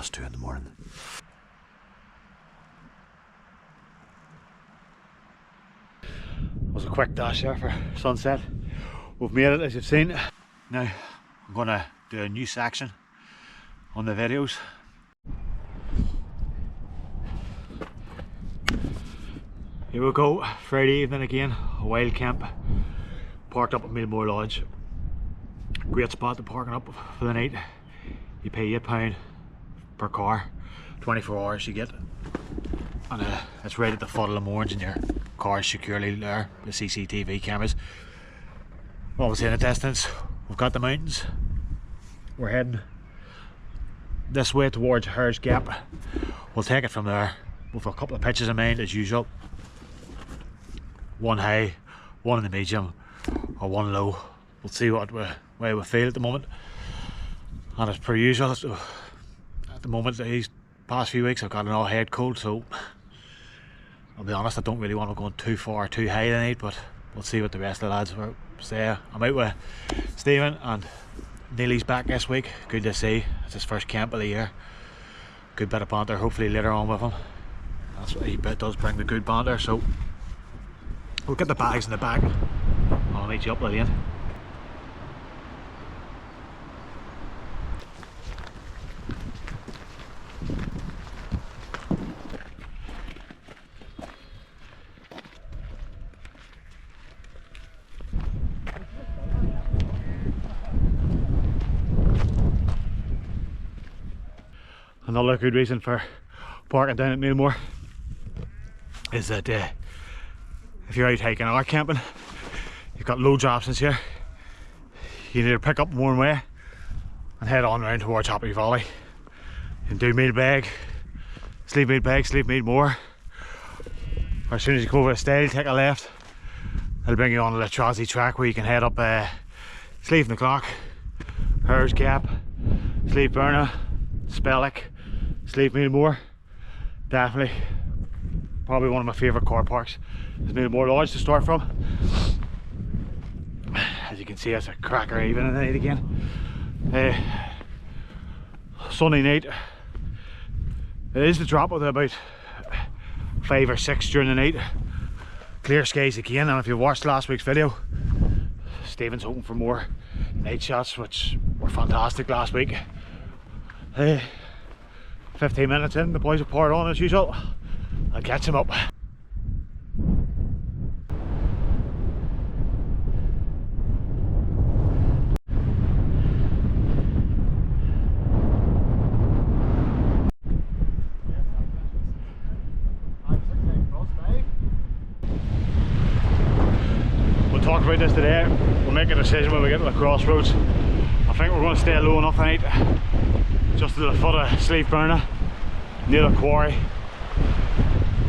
2 in the morning. It was a quick dash there for sunset. We've made it, as you've seen. Now I'm going to do a new section on the videos. Here we go, Friday evening again, a wild camp. Parked up at Mourne Lodge. Great spot to parking up for the night. You pay £8 per car, 24 hours you get. And it's right at the foot of the Mournes, and your car is securely there, the CCTV cameras. Obviously in the distance, we've got the mountains. We're heading this way towards Hares Gap. We'll take it from there. We've a couple of pitches in mind as usual. One high, one in the medium, or one low. We'll see what way we feel at the moment. And as per usual, at the moment, these past few weeks I've got an all head cold, so I'll be honest, I don't really want to go too far, too high tonight, but we'll see what the rest of the lads say. I'm out with Stephen, and Neely's back this week. Good to see. It's his first camp of the year. Good bit of banter, hopefully later on with him. That's what he does, bring the good banter, so we'll get the bags in the back. I'll meet you up, Lillian. Another good reason for parking down at Mourne is that if you're out hiking or camping, you've got loads of options here. You need to pick up Mourne Way and head on round towards Happy Valley. You can do Mead Beg, Sleep Mead Moor. Or as soon as you come over the stile, take a left. It'll bring you on the Trossie track where you can head up Sleeve na Clock, Hares Gap, Sleeve Burna, Spellick, Sleep Mead Moor. Definitely probably one of my favourite car parks is Mourne Lodge to start from. As you can see, it's a cracker evening tonight again. Sunny night. It is the drop of about 5 or 6 during the night. Clear skies again, and if you watched last week's video, Stephen's hoping for more night shots, which were fantastic last week. 15 minutes in, the boys have poured on as usual. I'll catch him up. We'll talk about this today. We'll make a decision when we get to the crossroads. I think we're going to stay low enough tonight, just to the foot of Sleeve Burna, near the quarry.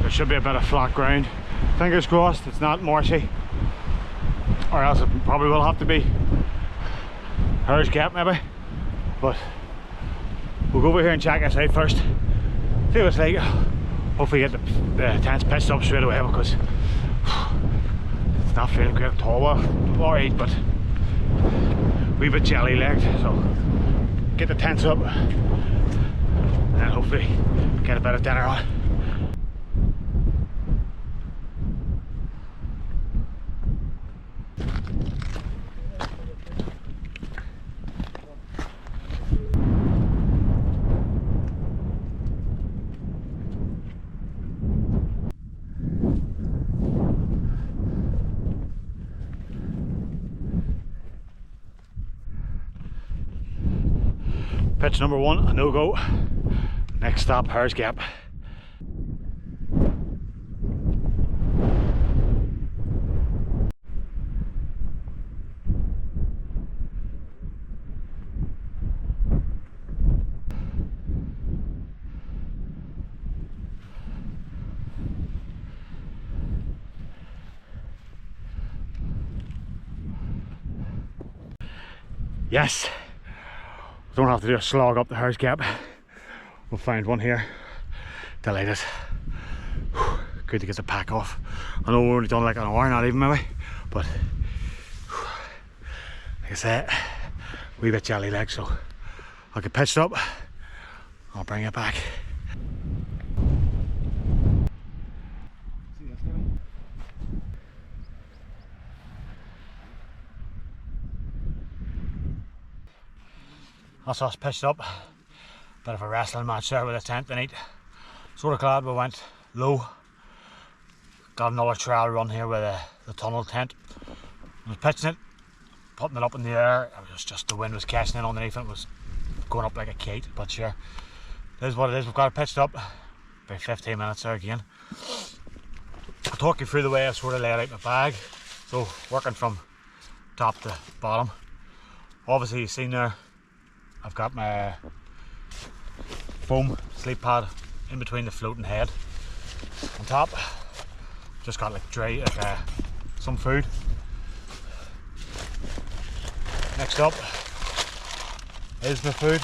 There should be a bit of flat ground. Fingers crossed it's not marshy, or else it probably will have to be Hares Gap maybe. But we'll go over here and check this out first, see what it's like. Hopefully get the tents pitched up straight away, because it's not feeling great at all. Well, alright, but a wee bit jelly legged, so get the tents up and then hopefully get a bit of dinner on. Pitch number 1, a no-go. Next stop, Hares Gap. Yes! Don't have to do a slog up the Hares Gap. We'll find one here. Delighted. Good to get the pack off. I know we've only done like an hour, not even maybe, but like I said, wee bit jelly legs, so I'll get pitched up, I'll bring it back. That's us pitched up. Bit of a wrestling match there with a tent tonight. Sort of glad we went low. Got another trail run here with the tunnel tent. I was pitching it, putting it up in the air. It was just the wind was catching in underneath it. It was going up like a kite, but sure, it is what it is. We've got it pitched up. About 15 minutes there again. I'll talk you through the way I've sort of laid out my bag. So working from top to bottom. Obviously you've seen there, I've got my foam sleep pad in between the floating head. On top, just got like dry, some food. Next up is my food.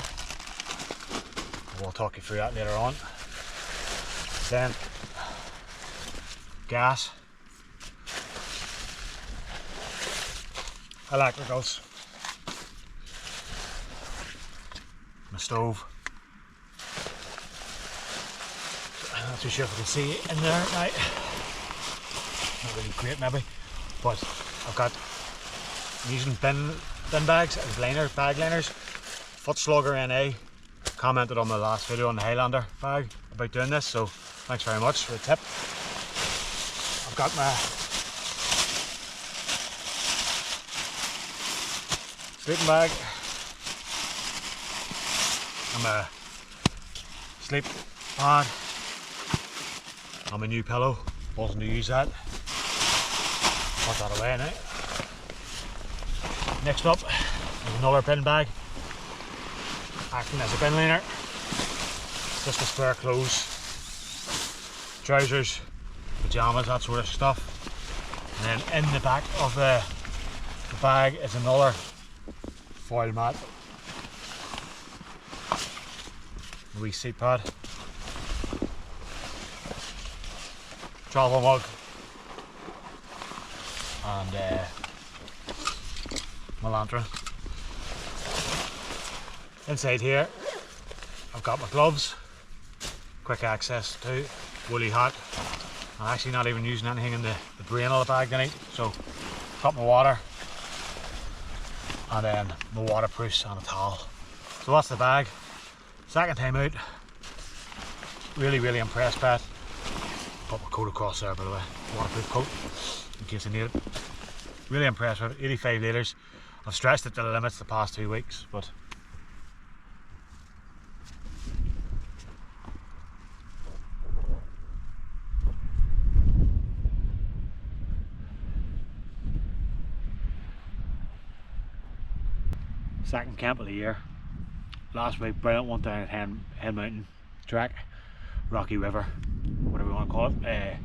We'll talk you through that later on. Then gas, electricals, my stove. I'm not too sure if you can see it in there at night. Not really great maybe, but I've got, I'm using bin bags as bag liners. Foot Slugger NA commented on my last video on the Highlander bag about doing this, so thanks very much for the tip. I've got my sleeping bag and my sleep pad and my new pillow. Wasn't to use that. Put that away now. Next up is another bin bag, acting as a bin liner. Just the spare clothes, trousers, pyjamas, that sort of stuff. And then in the back of the bag is another foil mat, a wee seat pad, travel mug, and my lantern. Inside here I've got my gloves, quick access to woolly hat. I'm actually not even using anything in the brain of the bag tonight, so got my water and then my waterproofs and a towel. So that's the bag. Second time out. Really impressed by it. Put my coat across there by the way, waterproof coat in case I need it. Really impressed with it, 85 litres. I've stretched it to the limits the past 2 weeks, but second camp of the year. Last week, brilliant one down at Helm Mountain track, Rocky River, whatever you want to call it.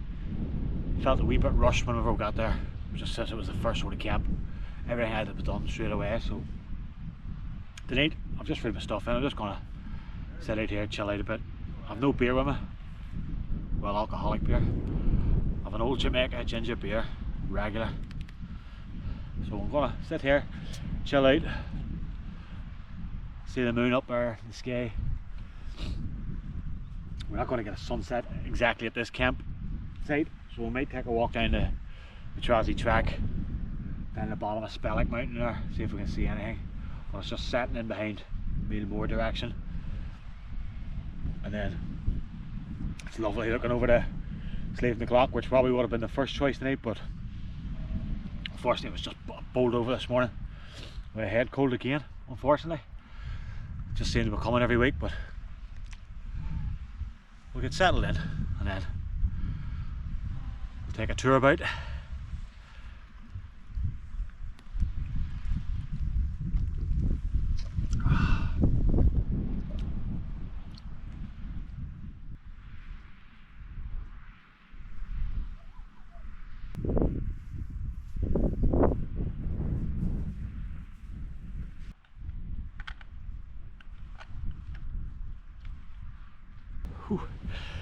Felt a wee bit rushed whenever we got there, just since it was the first sort of camp. Everything had to be done straight away, so tonight I've just filled my stuff in. I'm just gonna sit out here, chill out a bit. I've no beer with me, well, alcoholic beer. I've an old Jamaica ginger beer, regular. So I'm gonna sit here, chill out, see the moon up there in the sky. We're not going to get a sunset exactly at this camp site, so we might take a walk down the Trossie track down the bottom of Spellick Mountain there, see if we can see anything. Well, it's just setting in behind Mourne direction, and then it's lovely looking over the Sleeping the Clock, which probably would have been the first choice tonight, but unfortunately it was just bowled over this morning. My head cold again, unfortunately. Just seems to be coming every week, but we'll get settled in and then we'll take a tour about.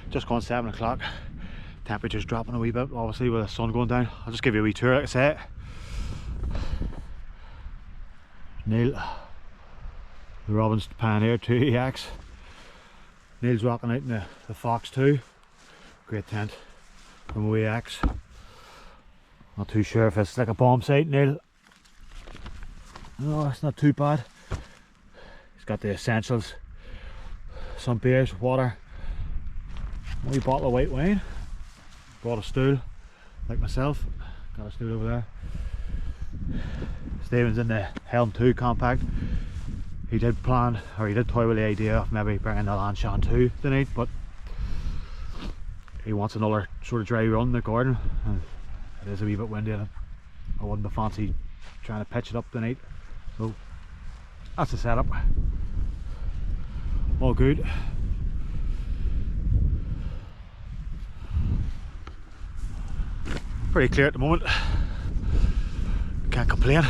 Just gone 7 o'clock, temperature's dropping a wee bit, obviously with the sun going down. I'll just give you a wee tour, like I say. Neil, the robens pioneer 2EX, Neil's rocking out in the Fox 2. Great tent from OEX. Not too sure if it's like a bomb site, Neil. No, it's not too bad. He's got the essentials. Some beers, water, a wee bottle of white wine. Brought a stool, like myself. Got a stool over there. Stephen's in the Helm 2 compact. He did plan, or he did toy with the idea of maybe bringing the Lanshan 2 tonight, but he wants another sort of dry run in the garden. And it is a wee bit windy and I wouldn't fancy trying to pitch it up tonight. So that's the setup. All good. Pretty clear at the moment. Can't complain.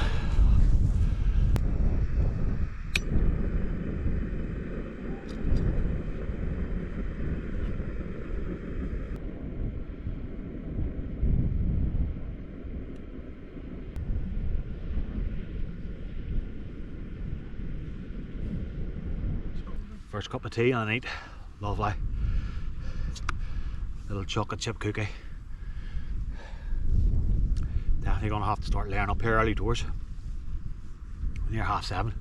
First cup of tea on the night. Lovely. Little chocolate chip cookie. Definitely gonna have to start layering up here early doors. Near 7:30.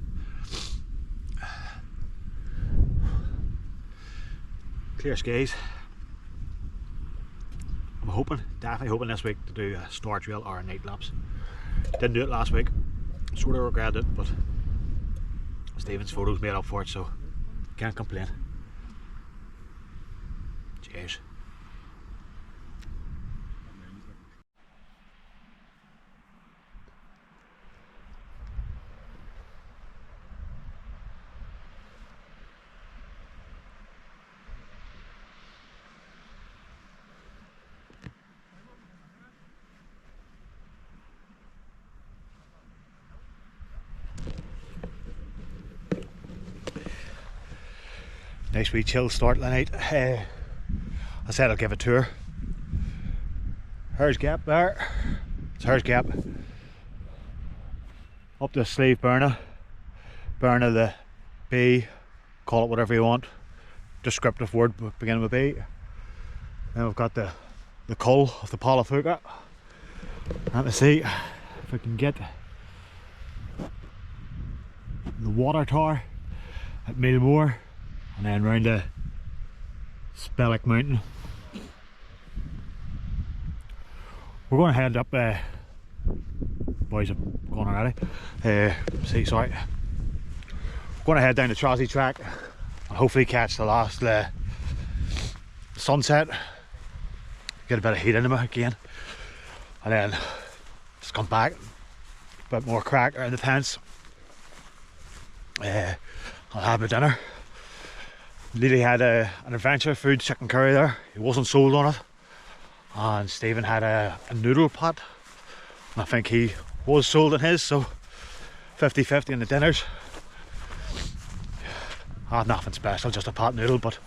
Clear skies. I'm hoping, definitely hoping this week to do a star drill or a night lapse. Didn't do it last week. Sort of regretted it, but Stephen's photos made up for it, so can't complain. Cheers. Nice wee chill start the night. I said I'll give a tour. Hers Gap there. It's Hers Gap. Up the Sleeve Burner. Burner the B. Call it whatever you want. Descriptive word beginning with B. Then we've got the cull of the Palafuka. And to see if I can get the water tower at Mourne. And then round the Spellick Mountain. We're going to head up, boys have gone already. Sorry. We're going to head down the Trossie track and hopefully catch the last sunset. Get a bit of heat in them again. And then just come back, a bit more crack around the tents. I'll have my dinner. Lily had an adventure food chicken curry there. He wasn't sold on it. And Stephen had a noodle pot. And I think he was sold on his, so 50-50 in the dinners. I had nothing special, just a pot noodle, but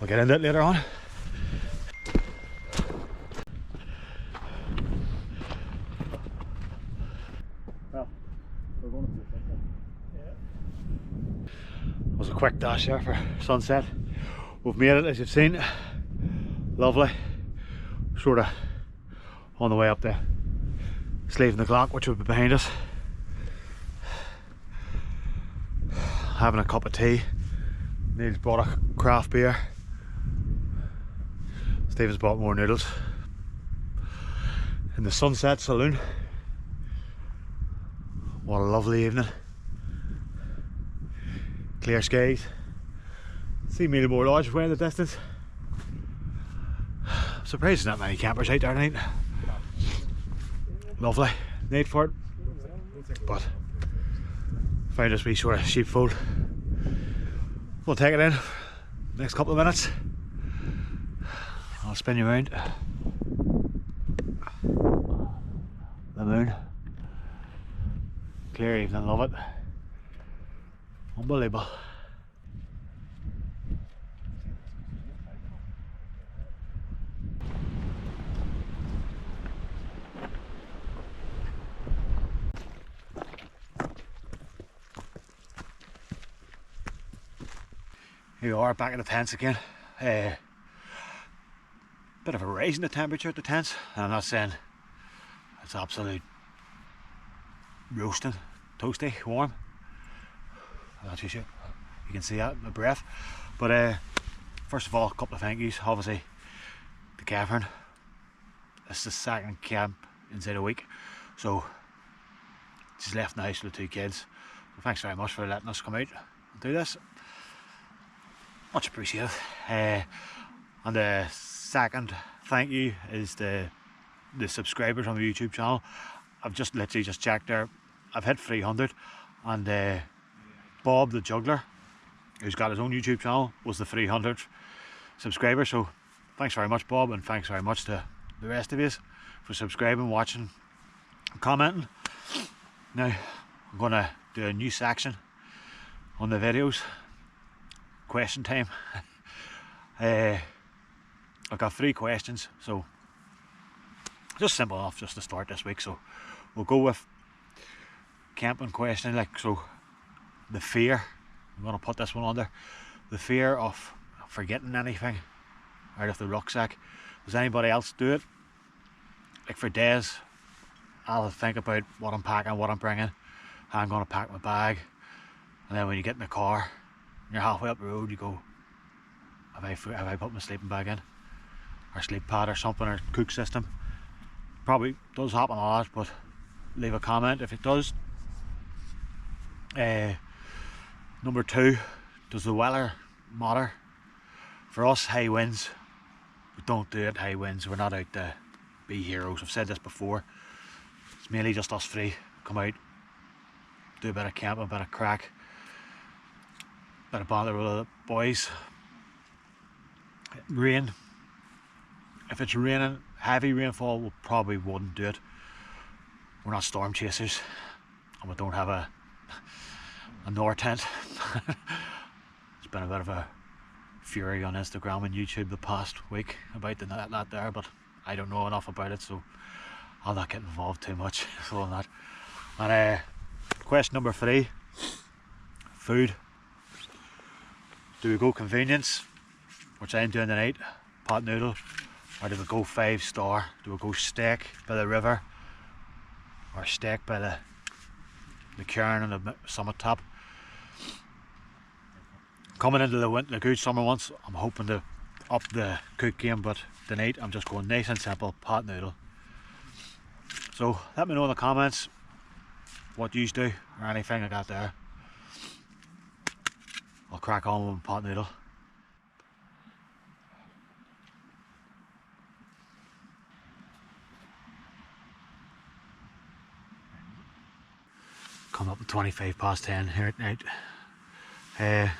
we'll get into it later on. Well, we're going to do something. It was a quick dash there for sunset. We've made it, as you've seen. Lovely. Sort of on the way up there. Sleeve in the clock, which will be behind us. Having a cup of tea. Neil's bought a craft beer. Stephen's bought more noodles. In the Sunset Saloon. What a lovely evening. Clear skies. See Mourne Lodge way in the distance. I'm surprised there's not many campers out there tonight. Lovely night for it, but found this wee sort of sheepfold. We'll take it in next couple of minutes. I'll spin you around the moon. Clear evening, love it. Unbelievable. Here we are back in the tents again. Bit of a rise in the temperature at the tents. I'm not saying it's absolute roasting, toasty, warm. I'm not too sure. You can see that in my breath. But first of all, a couple of thank yous. Obviously, the Cavern. This is the second camp inside a week. So she's left the house with the 2 kids. So thanks very much for letting us come out and do this. Much appreciated. And the second thank you is the subscribers on the YouTube channel. I've just literally just checked there. I've hit 300, and Bob the Juggler, who's got his own YouTube channel, was the 300th subscriber. So thanks very much, Bob, and thanks very much to the rest of you for subscribing, watching, and commenting. Now I'm going to do a new section on the videos. Question time. I've got 3 questions, so just simple enough just to start this week. So we'll go with camping question, like, so the fear, I'm going to put this one under, the fear of forgetting anything out of the rucksack. Does anybody else do it? Like for days, I'll think about what I'm packing, what I'm bringing, how I'm going to pack my bag, and then when you get in the car, you're halfway up the road, you go, have I put my sleeping bag in, or sleep pad or something, or cook system? Probably does happen a lot, but leave a comment if it does. Number 2, does the weather matter? For us, high winds, we don't do it high winds. We're not out to be heroes. I've said this before. It's mainly just us 3 come out, do a bit of camping, a bit of crack, bit of bother with the boys. Rain, if it's raining, heavy rainfall, we probably wouldn't do it. We're not storm chasers, and we don't have a North tent. It's been a bit of a fury on Instagram and YouTube the past week about that there, but I don't know enough about it, so I'll not get involved too much on that. And question number 3, food. Do we go convenience, which I'm doing tonight, pot noodle, or do we go 5-star? Do we go steak by the river, or steak by the cairn on the summit top? Coming into the good summer months, I'm hoping to up the cook game, but tonight I'm just going nice and simple, pot noodle. So let me know in the comments what you do, or anything I got there. I'll crack on with my pot noodle. Come up at 10:25 here at night.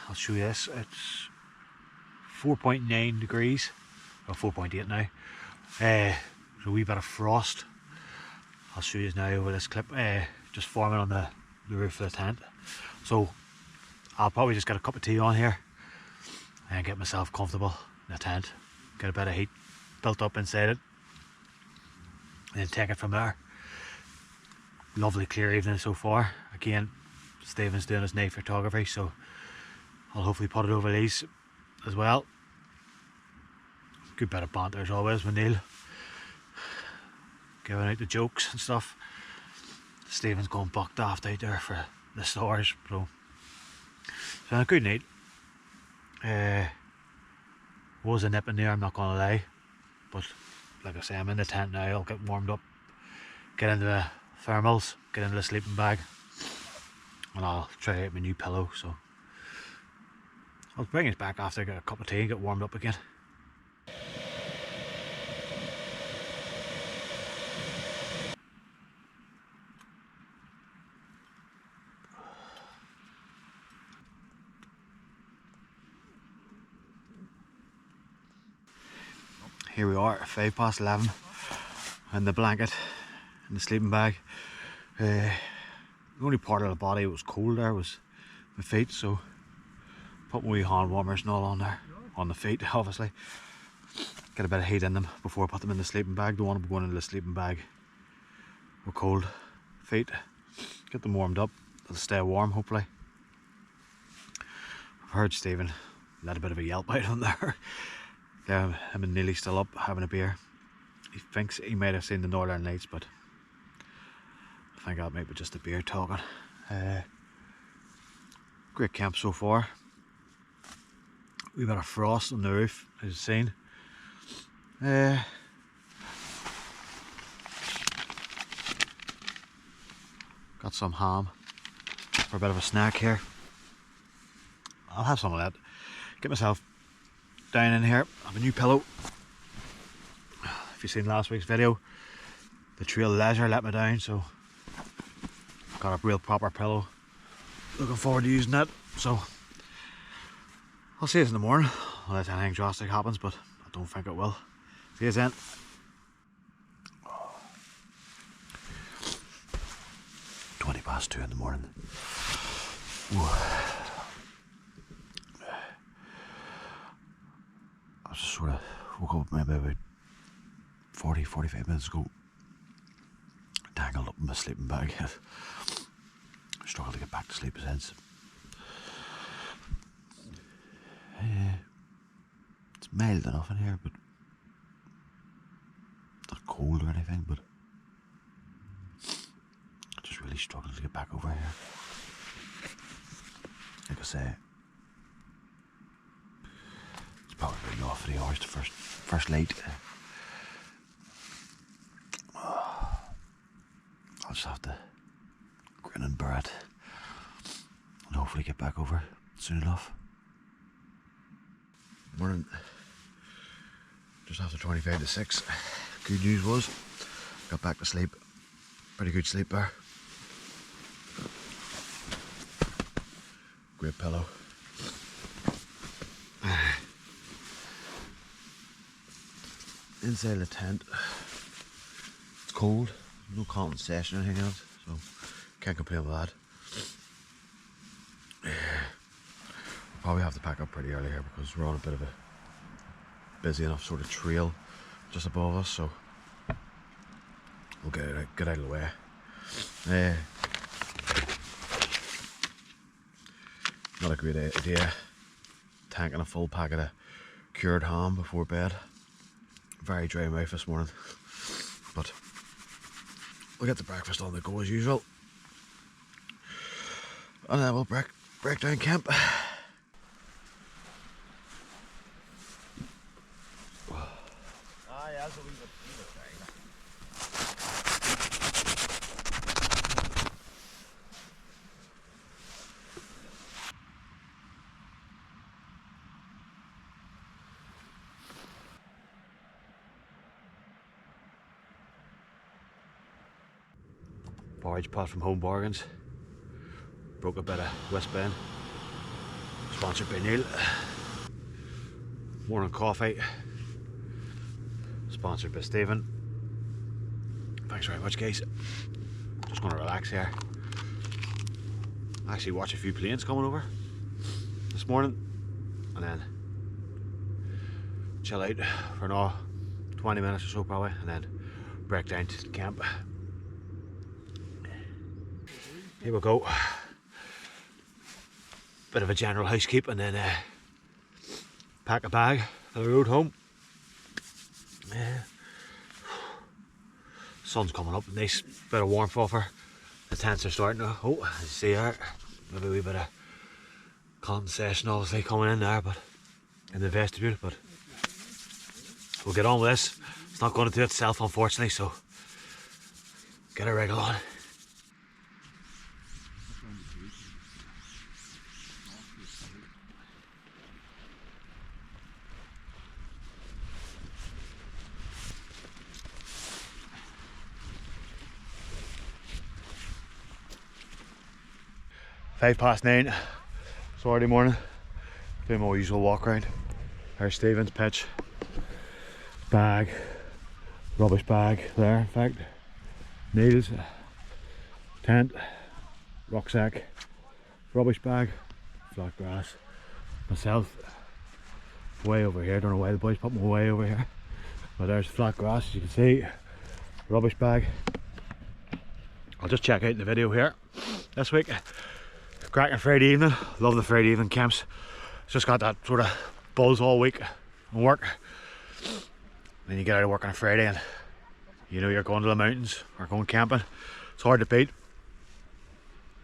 I'll show you this. It's 4.9 degrees, or 4.8 now. There's a wee bit of frost. I'll show you now over this clip, just forming on the roof of the tent. So I'll probably just get a cup of tea on here and get myself comfortable in the tent, get a bit of heat built up inside it, and then take it from there. Lovely clear evening so far. Again, Stephen's doing his night photography, so I'll hopefully put it over these as well. Good bit of banter as always with Neil, giving out the jokes and stuff. Stephen's going buck daft out there for the stars, so a good night. Was a nip in there, I'm not gonna lie, but like I say, I'm in the tent now. I'll get warmed up, get into the thermals, get into the sleeping bag, and I'll try out my new pillow. So I'll bring it back after I get a cup of tea and get warmed up again. Here we are at 11:05, and the blanket and the sleeping bag. The only part of the body that was cold there was my feet, so put my wee hand warmers and all on there, on the feet obviously. Get a bit of heat in them before I put them in the sleeping bag. Don't want them going into the sleeping bag with cold feet. Get them warmed up, they'll stay warm hopefully. I've heard Stephen let a bit of a yelp out on there. Him and Neilly still up having a beer. He thinks he might have seen the Northern Lights, but I think that might be just the beer talking. Great camp so far. We've got a frost on the roof, as you've seen. Got some ham for a bit of a snack here. I'll have some of that. Get myself down in here. I have a new pillow. If you've seen last week's video, the Trail Leisure let me down, so I've got a real proper pillow. Looking forward to using that. So I'll see you in the morning, unless anything drastic happens, but I don't think it will. See you then. 2:20 in the morning. Ooh. I just sort of woke up maybe about 40-45 minutes ago, tangled up in my sleeping bag. Struggled to get back to sleep since. It's mild enough in here, but not cold or anything, but I just really struggled to get back over here. Like I say, it's probably been off 3 hours to first light. I'll just have to grin and bear it and hopefully get back over soon enough. Morning. Just after 25 to 6. Good news was, got back to sleep. Pretty good sleep there. Great pillow. Inside the tent, it's cold. No condensation or anything else, so can't complain with that. We'll probably have to pack up pretty early here because we're on a bit of a busy enough sort of trail just above us, so we'll get out of the way. Not a great idea tanking a full packet of cured ham before bed. Very dry mouth this morning, but we'll get the breakfast on the go as usual, and then we'll break down camp. Forage pot from Home Bargains. Broke a bit of West Bend. Sponsored by Neil. Morning coffee. Sponsored by Stephen. Thanks very much, guys. Just gonna relax here. Actually watch a few planes coming over this morning, and then chill out for another 20 minutes or so probably, and then break down to camp. Here we go. Bit of a general housekeep, and then pack a bag for the road home. Sun's coming up, nice bit of warmth offer. The tents are starting to, as you see there, maybe a wee bit of condensation obviously coming in there, but in the vestibule, but we'll get on with this. It's not going to do itself unfortunately, so get a wriggle on. Five past 9, Saturday morning, doing my usual walk around. There's Stephen's pitch, bag, rubbish bag there in fact, Neil's, tent, rucksack, rubbish bag, flat grass, myself, way over here. Don't know why the boys put me way over here, but there's flat grass as you can see, rubbish bag. I'll just check out the video here this week. Cracking Friday evening, love the Friday evening camps. just got that sort of buzz all week and work. Then you get out of work on a Friday and you know you're going to the mountains or going camping. It's hard to beat.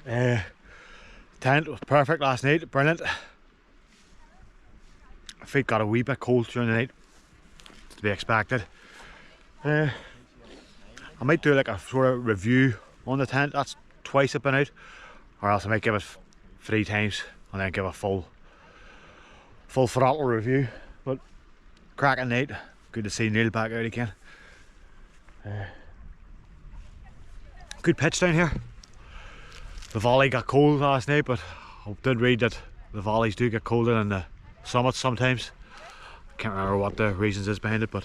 Tent was perfect last night, brilliant. My feet got a wee bit cold during the night, to be expected. I might do like a sort of review on the tent. That's twice I've been out, or else I might give it 3 times and then give a full throttle review. But cracking night, good to see Neil back out again. Good pitch down here. The valley got cold last night, but I did read that the valleys do get colder than the summits sometimes. I can't remember what the reasons is behind it, but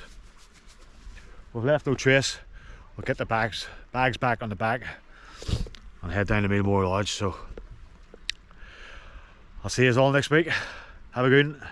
we've left no trace. We'll get the bags back on the back and head down to Mourne Lodge. So I'll see you all next week. Have a good one.